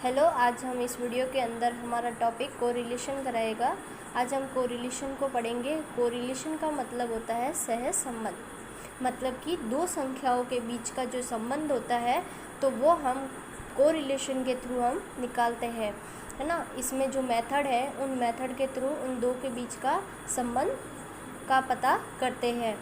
Hello, आज हम इस वीडियो के अंदर हमारा टॉपिक कोरिलेशन रहेगा। आज हम कोरिलेशन को पढ़ेंगे। कोरिलेशन का मतलब होता है सहज संबंध, मतलब कि दो संख्याओं के बीच का जो संबंध होता है तो वो हम कोरिलेशन के थ्रू हम निकालते हैं, है ना। इसमें जो मेथड है उन मेथड के थ्रू उन दो के बीच का संबंध का पता करते हैं।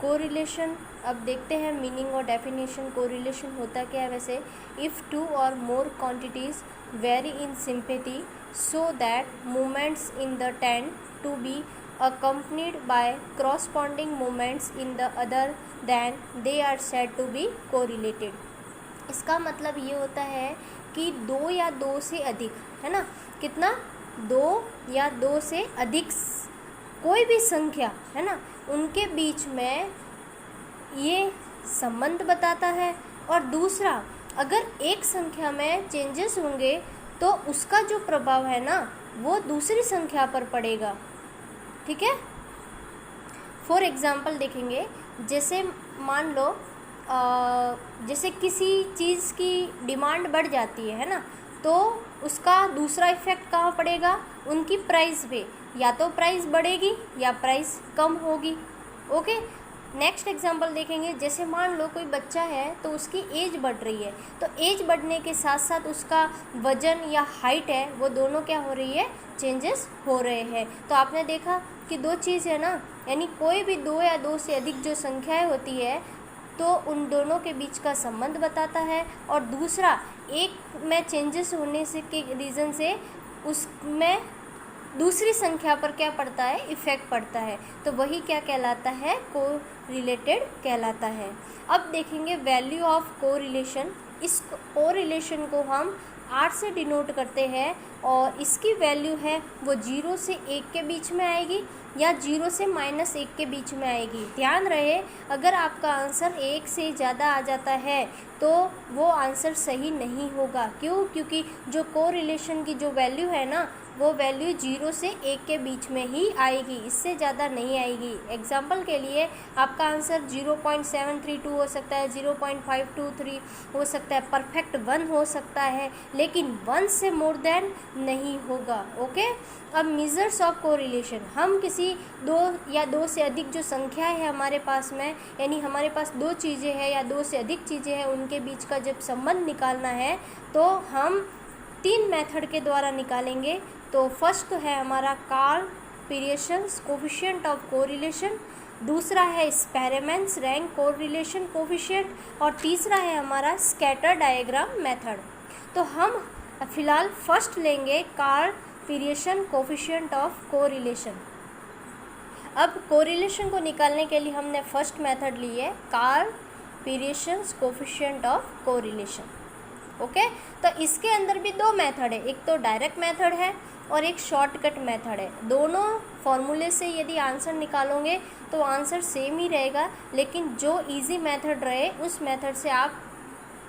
कोरिलेशन, अब देखते हैं मीनिंग और डेफिनेशन। कोरिलेशन होता क्या है वैसे? If two or more quantities vary in sympathy so that movements in the tend to be accompanied by corresponding movements in the other then they are said to be correlated। इसका मतलब ये होता है कि दो या दो से अधिक, है ना, कितना, दो या दो से अधिक कोई भी संख्या, है ना, उनके बीच में ये संबंध बताता है। और दूसरा, अगर एक संख्या में चेंजेस होंगे तो उसका जो प्रभाव है ना वो दूसरी संख्या पर पड़ेगा। ठीक है। फॉर एग्ज़ाम्पल देखेंगे, जैसे मान लो जैसे किसी चीज़ की डिमांड बढ़ जाती है ना, तो उसका दूसरा इफ़ेक्ट कहाँ पड़ेगा? उनकी प्राइस पे, या तो प्राइस बढ़ेगी या प्राइस कम होगी। ओके। नेक्स्ट एग्जांपल देखेंगे, जैसे मान लो कोई बच्चा है तो उसकी एज बढ़ रही है, तो एज बढ़ने के साथ साथ उसका वज़न या हाइट है वो दोनों क्या हो रही है? चेंजेस हो रहे हैं। तो आपने देखा कि दो चीज़ है ना, यानी कोई भी दो या दो से अधिक जो संख्याएं होती है तो उन दोनों के बीच का संबंध बताता है। और दूसरा, एक में चेंजेस होने से के रीज़न से उसमें दूसरी संख्या पर क्या पड़ता है? इफ़ेक्ट पड़ता है। तो वही क्या कहलाता है? कोरिलेटेड कहलाता है। अब देखेंगे वैल्यू ऑफ कोरिलेशन। इस कोरिलेशन को हम R से डिनोट करते हैं और इसकी वैल्यू है वो 0 से 1 के बीच में आएगी या 0 से -1 के बीच में आएगी। ध्यान रहे, अगर आपका आंसर 1 से ज़्यादा आ जाता है तो वो आंसर सही नहीं होगा। क्यों? क्योंकि जो कोरिलेशन की जो वैल्यू है ना वो वैल्यू 0 से 1 के बीच में ही आएगी, इससे ज़्यादा नहीं आएगी। एग्जाम्पल के लिए आपका आंसर 0.732 हो सकता है, 0.523 हो सकता है, परफेक्ट 1 हो सकता है, लेकिन 1 से मोर देन नहीं होगा। ओके। अब मेजर्स ऑफ कोरिलेशन, हम किसी दो या दो से अधिक जो संख्याएं है हमारे पास में, यानी हमारे पास दो चीज़ें हैं या दो से अधिक चीज़ें हैं, उनके बीच का जब संबंध निकालना है तो हम 3 मेथड के द्वारा निकालेंगे। तो फर्स्ट तो है हमारा Karl Pearson's coefficient of correlation, दूसरा है स्पेरमैन्स रैंक कोरिलेशन कोफिशिएंट, और तीसरा है हमारा स्कैटर डायग्राम मेथड। तो हम फिलहाल फर्स्ट लेंगे Karl Pearson's coefficient of correlation. अब कोरिलेशन को निकालने के लिए हमने फर्स्ट मेथड ली है Karl Pearson's coefficient of correlation. Okay. तो इसके अंदर भी दो मेथड है, एक तो डायरेक्ट मेथड है और एक शॉर्टकट मेथड है। दोनों फॉर्मूले से यदि आंसर निकालोगे तो आंसर सेम ही रहेगा, लेकिन जो इजी मेथड रहे उस मेथड से आप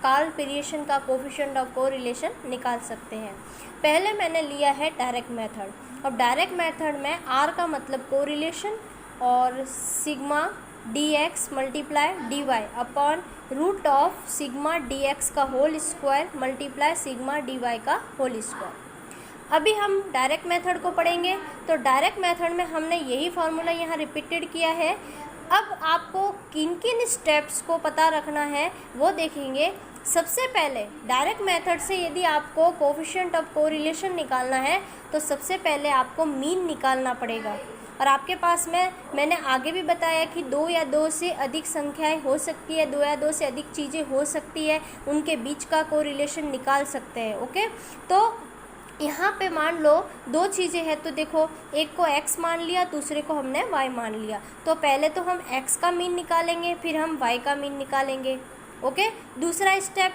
कार्ल पीरियस का कोफिशिएंट ऑफ कोरिलेशन निकाल सकते हैं। पहले मैंने लिया है डायरेक्ट मेथड। अब डायरेक्ट मेथड में R का मतलब कोरिलेशन और sigma dx multiply dy upon root of sigma dx का whole square multiply sigma dy का होल स्क्वायर। अभी हम डायरेक्ट मेथड को पढ़ेंगे। तो डायरेक्ट मेथड में हमने यही फार्मूला यहाँ रिपीटेड किया है। अब आपको किन किन स्टेप्स को पता रखना है वो देखेंगे। सबसे पहले डायरेक्ट मेथड से यदि आपको कोफिशिएंट ऑफ कोरिलेशन निकालना है तो सबसे पहले आपको मीन निकालना पड़ेगा। और आपके पास में मैंने आगे भी बताया कि दो या दो से अधिक संख्याएं हो सकती है, दो या दो से अधिक चीज़ें हो सकती है, उनके बीच का कोरिलेशन निकाल सकते हैं। ओके। तो यहाँ पे मान लो दो चीज़ें हैं, तो देखो एक को x मान लिया, दूसरे को हमने y मान लिया। तो पहले तो हम x का मीन निकालेंगे, फिर हम y का मीन निकालेंगे। ओके। दूसरा स्टेप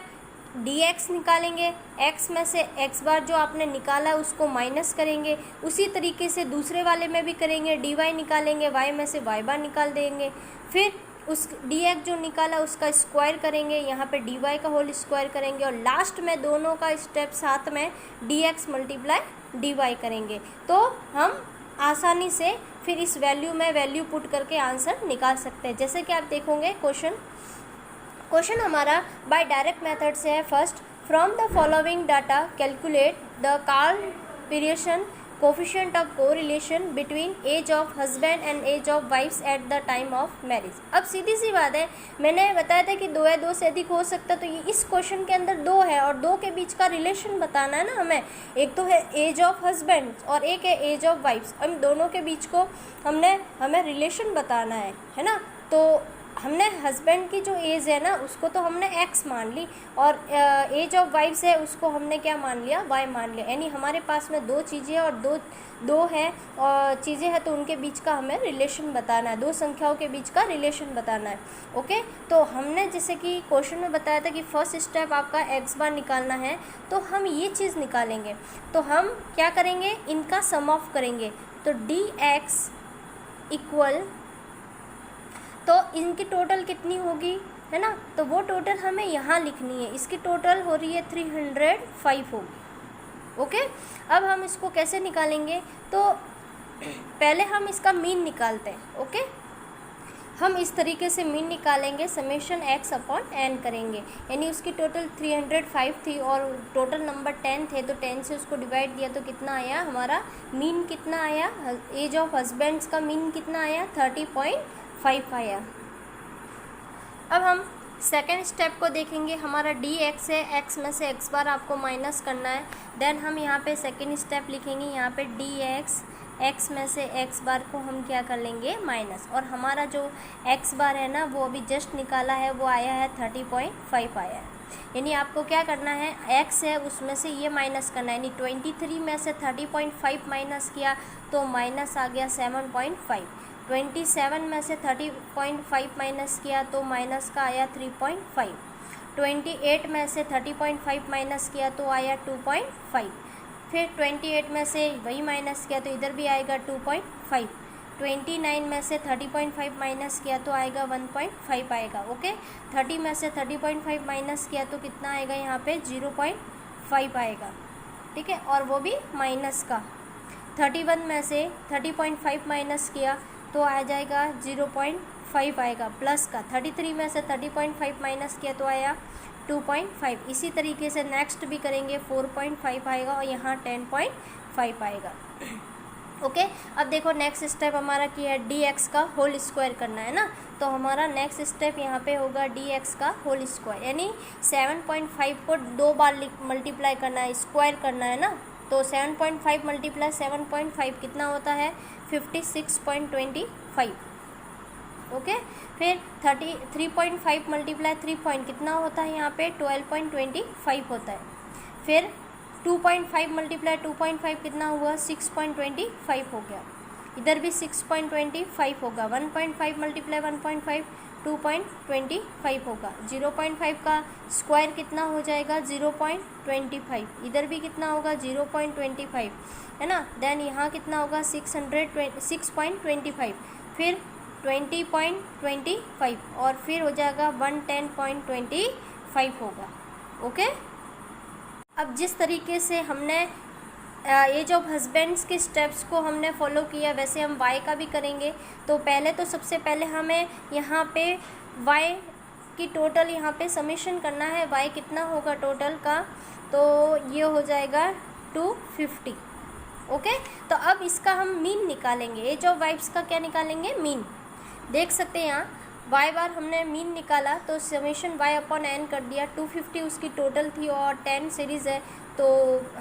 dx निकालेंगे, x में से x बार जो आपने निकाला उसको माइनस करेंगे। उसी तरीके से दूसरे वाले में भी करेंगे, dy निकालेंगे, y में से y बार निकाल देंगे। फिर उस dx जो निकाला उसका स्क्वायर करेंगे, यहाँ पे dy का होल स्क्वायर करेंगे, और लास्ट में दोनों का स्टेप साथ में dx मल्टीप्लाई dy करेंगे। तो हम आसानी से फिर इस वैल्यू में वैल्यू पुट करके आंसर निकाल सकते हैं। जैसे कि आप देखोगे क्वेश्चन हमारा बाय डायरेक्ट मेथड से है। First from the following data calculate the correlation coefficient of correlation between age of husband and age of wife's at the time of marriage. अब सीधी सी बात है, मैंने बताया था कि दो है, दो से अधिक हो सकता है, तो ये इस क्वेश्चन के अंदर दो है और दो के बीच का रिलेशन बताना है ना हमें। एक तो है एज ऑफ हस्बैंड और एक है एज ऑफ वाइफ्स। हम दोनों के बीच को हमें रिलेशन बताना है ना। तो हमने हस्बैंड की जो एज है ना उसको तो हमने एक्स मान ली और एज ऑफ वाइफ्स है उसको हमने क्या मान लिया, वाई मान लिया। यानी हमारे पास में दो चीज़ें और दो है और चीज़ें हैं, तो उनके बीच का हमें रिलेशन बताना है, दो संख्याओं के बीच का रिलेशन बताना है। ओके, तो हमने जैसे कि क्वेश्चन में बताया था कि फर्स्ट स्टेप आपका एक्स बार निकालना है, तो हम ये चीज़ निकालेंगे। तो हम क्या करेंगे, इनका सम ऑफ करेंगे। तो डी एक्स इक्वल, तो इनकी टोटल कितनी होगी, है ना। तो वो टोटल हमें यहाँ लिखनी है, इसकी टोटल हो रही है 305 होगी। ओके, अब हम इसको कैसे निकालेंगे, तो पहले हम इसका मीन निकालते हैं। ओके, हम इस तरीके से मीन निकालेंगे, समेशन एक्स अपॉन एन करेंगे। यानी उसकी टोटल 305 थी और टोटल नंबर 10 थे, तो 10 से उसको डिवाइड दिया तो कितना आया, हमारा मीन कितना आया, एज ऑफ हस्बैंड्स का मीन कितना आया, 30.5 आया। अब हम सेकेंड स्टेप को देखेंगे। हमारा डी एक्स है, एक्स में से एक्स बार आपको माइनस करना है। देन हम यहाँ पे सेकेंड स्टेप लिखेंगे, यहाँ पे डी एक्स, एक्स में से एक्स बार को हम क्या कर लेंगे, माइनस। और हमारा जो एक्स बार है ना वो अभी जस्ट निकाला है, वो आया है 30.5 आया है। यानी आपको क्या करना है, एक्स है उसमें से ये माइनस करना है। यानी 23 में से 30.5 माइनस किया तो माइनस आ गया 7.5। 27 में से 30.5 माइनस किया तो माइनस का आया 3.5। 28 में से 30.5 माइनस किया तो आया 2.5। फिर 28 में से वही माइनस किया तो इधर भी आएगा 2.5। 29 में से 30.5 माइनस किया तो आएगा 1.5 आएगा। ओके, 30 में से 30.5 माइनस किया तो कितना आएगा, यहाँ पे 0.5 आएगा। ठीक है, और वो भी माइनस का। 31 में से 30.5 माइनस किया तो आ जाएगा 0.5 आएगा, प्लस का। 33 में से 30.5 माइनस किया तो आया 2.5। इसी तरीके से नेक्स्ट भी करेंगे, 4.5 आएगा और यहाँ 10.5 आएगा। ओके, अब देखो नेक्स्ट स्टेप हमारा क्या है, डी एक्स का होल स्क्वायर करना है ना। तो हमारा नेक्स्ट स्टेप यहाँ पे होगा डी एक्स का होल स्क्वायर, यानी 7.5 को 2 बार मल्टीप्लाई करना है, स्क्वायर करना है ना। तो 7.5 मल्टीप्लाई 7.5 कितना होता है, 56.25। ओके, फिर 3.5 मल्टीप्लाई 3 कितना होता है, यहाँ पे 12.25 होता है। फिर 2.5 मल्टीप्लाई 2.5 कितना हुआ, 6.25 हो गया। इधर भी 6.25 होगा। 1.5 मल्टीप्लाई 1.5 2.25 होगा। 0.5 का स्क्वायर कितना हो जाएगा, 0.25। इधर भी कितना होगा, 0.25, है ना। देन यहाँ कितना होगा, 6.25, फिर 20.25 और फिर हो जाएगा 110.25 होगा। ओके, अब जिस तरीके से हमने एज ऑफ हस्बैंड्स के स्टेप्स को हमने फॉलो किया, वैसे हम वाई का भी करेंगे। तो पहले तो सबसे पहले हमें यहाँ पे वाई की टोटल यहाँ पे समेशन करना है। वाई कितना होगा टोटल का, तो ये हो जाएगा 250। ओके, तो अब इसका हम मीन निकालेंगे। एज ऑफ वाइफ्स का क्या निकालेंगे, मीन। देख सकते हैं यहाँ वाई बार हमने मीन निकाला तो समेशन वाई अपॉन एन कर दिया। 250 उसकी टोटल थी और 10 सीरीज़ है तो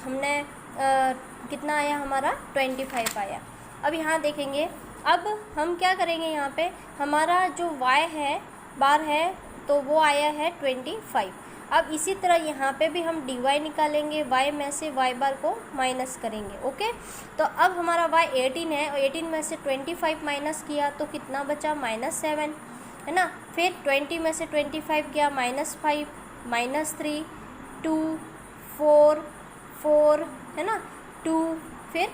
हमने कितना आया, हमारा 25 आया। अब यहाँ देखेंगे, अब हम क्या करेंगे, यहाँ पे हमारा जो वाई है बार है तो वो आया है 25। अब इसी तरह यहाँ पे भी हम डी वाई निकालेंगे, वाई में से वाई बार को माइनस करेंगे। ओके, तो अब हमारा वाई 18 है और 18 में से 25 माइनस किया तो कितना बचा, -7, है ना। फिर 20 में से 25 गया, -5, -3, 2, 4, है ना, 2, फिर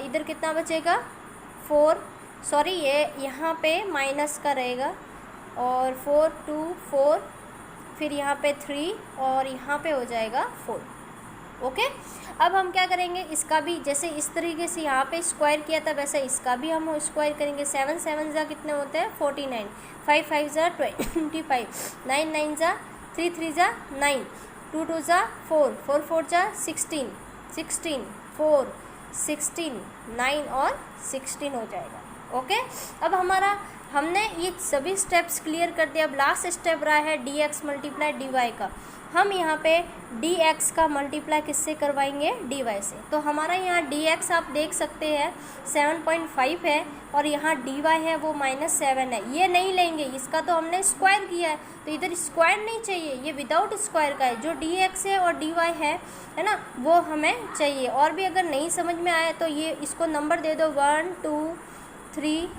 इधर कितना बचेगा, 4, सॉरी ये यहाँ पे माइनस का रहेगा, और 4, 2, 4, फिर यहाँ पे 3 और यहाँ पे हो जाएगा 4। ओके, अब हम क्या करेंगे, इसका भी जैसे इस तरीके से यहाँ पे स्क्वायर किया था वैसे इसका भी हम स्क्वायर करेंगे। 7 7 जा कितने होते हैं, 49, 5 5 जा 25, 9 9 जा 3 3 जा 9, 2 2 जा 4, 4 4 जा 16, 16 4 16 9 और 16 हो जाएगा। ओके, अब हमने ये सभी स्टेप्स क्लियर कर दिया। अब लास्ट स्टेप रहा है D X multiply D Y का। हम यहाँ पे डी एक्स का मल्टीप्लाई किससे करवाएंगे, डी वाई से। तो हमारा यहाँ डी एक्स आप देख सकते हैं 7.5 है और यहाँ डी वाई है वो -7 है। ये नहीं लेंगे, इसका तो हमने स्क्वायर किया है तो इधर स्क्वायर नहीं चाहिए, ये विदाउट स्क्वायर का है। जो डी एक्स है और डी वाई है ना, वो हमें चाहिए। और भी अगर नहीं समझ में आया तो ये इसको नंबर दे दो 1 2 3,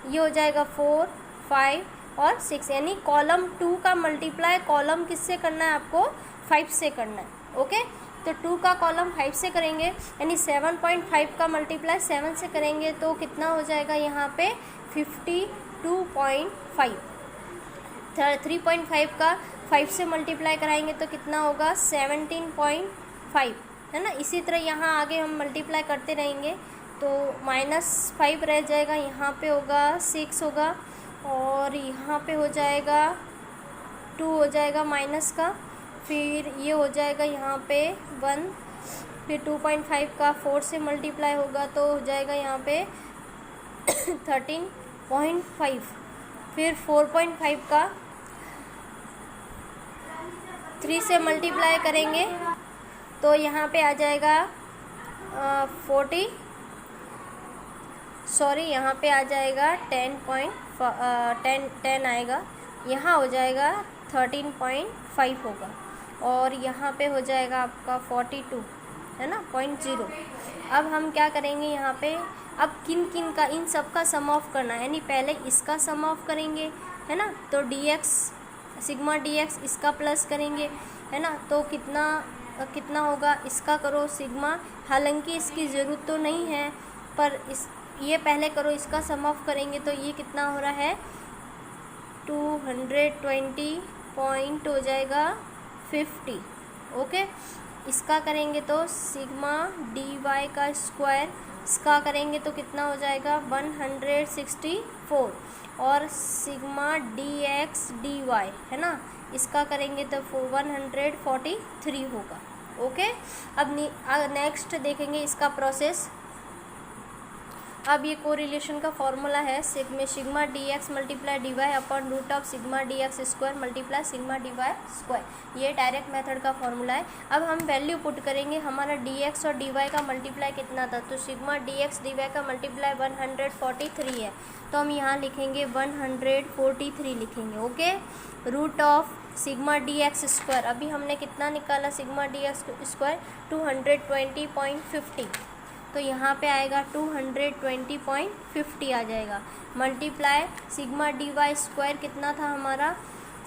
ये हो जाएगा 4 5 और 6, यानी कॉलम 2 का मल्टीप्लाई कॉलम किससे करना है, आपको 5 से करना है। ओके, तो 2 का कॉलम 5 से करेंगे, यानी 7.5 का मल्टीप्लाई 7 से करेंगे तो कितना हो जाएगा यहाँ पे 52.5। 3.5 का 5 से मल्टीप्लाई कराएंगे तो कितना होगा 17.5, है ना। इसी तरह यहाँ आगे हम मल्टीप्लाई करते रहेंगे तो -5 रह जाएगा, यहाँ पे होगा 6 होगा और यहाँ पे हो जाएगा 2 हो जाएगा माइनस का, फिर ये हो जाएगा यहाँ पे 1, फिर 2.5 का 4 से मल्टीप्लाई होगा तो हो जाएगा यहाँ पे 13.5, फिर 4.5 का 3 से मल्टीप्लाई करेंगे तो यहाँ पे आ जाएगा 10 आ जाएगा 10 आएगा, यहाँ हो जाएगा 13.5 होगा और यहाँ पे हो जाएगा आपका 42, है ना, 0.0। अब हम क्या करेंगे यहाँ पे, अब किन का इन सब का सम ऑफ करना है, यानी पहले इसका सम ऑफ करेंगे, है ना। तो dx सिग्मा dx इसका प्लस करेंगे, है ना। तो कितना होगा, इसका करो सिग्मा, हालांकि इसकी ज़रूरत तो नहीं है पर ये पहले करो, इसका सम ऑफ करेंगे तो ये कितना हो रहा है 220 पॉइंट हो जाएगा 50। ओके, इसका करेंगे तो सिग्मा डी वाई का स्क्वायर, इसका करेंगे तो कितना हो जाएगा 164 और sigma D X D Y, है ना, इसका करेंगे तो 143 होगा। ओके, अब नेक्स्ट देखेंगे इसका प्रोसेस। अब ये कोरिलेशन का फॉर्मूला है sigma D X multiply D Y upon root of sigma D X square multiply sigma D Y square, ये डायरेक्ट मेथड का फॉर्मूला है। अब हम वैल्यू पुट करेंगे, हमारा डी एक्स और डी वाई का मल्टीप्लाई कितना था, तो sigma D X D Y का मल्टीप्लाई 143 है तो हम यहाँ लिखेंगे 143 लिखेंगे। Okay, root of sigma D X square, अभी हमने कितना निकाला सिग्मा डी एक्स स्क्वायर 220.50, तो यहाँ पे आएगा 220.50 आ जाएगा, multiply sigma D Y square कितना था हमारा,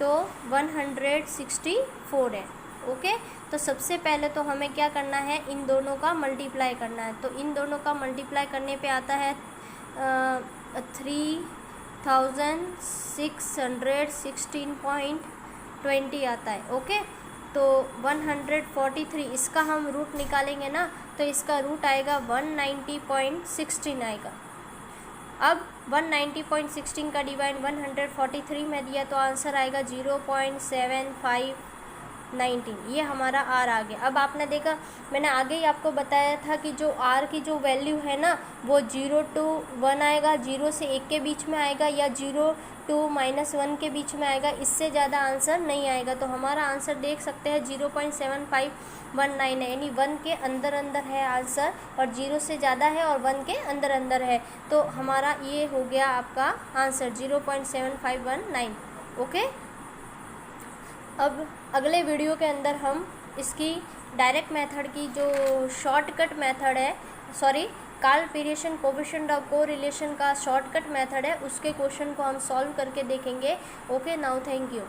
तो 164 है। ओके, तो सबसे पहले तो हमें क्या करना है, इन दोनों का मल्टीप्लाई करना है। तो इन दोनों का मल्टीप्लाई करने पे आता है 3616.20 आता है। ओके, तो 143 इसका हम रूट निकालेंगे ना, तो इसका रूट आएगा 190.16 आएगा। अब 190.16 का डिवाइड 143 में दिया तो आंसर आएगा 0.7519, ये हमारा आर आ गया। अब आपने देखा, मैंने आगे ही आपको बताया था कि जो आर की जो वैल्यू है ना वो 0 to 1 आएगा, 0 से 1 के बीच में आएगा या 0 to -1 के बीच में आएगा, इससे ज़्यादा आंसर नहीं आएगा। तो हमारा आंसर देख सकते हैं 0.7519 है, यानी 1 के अंदर है आंसर, और 0 से ज़्यादा है और 1 के अंदर है, तो हमारा ये हो गया आपका आंसर 0.7519। ओके, अब अगले वीडियो के अंदर हम इसकी डायरेक्ट मेथड की जो शॉर्टकट मेथड है, Karl Pearson coefficient of correlation का शॉर्टकट मेथड है, उसके क्वेश्चन को हम सॉल्व करके देखेंगे। Okay, now thank you.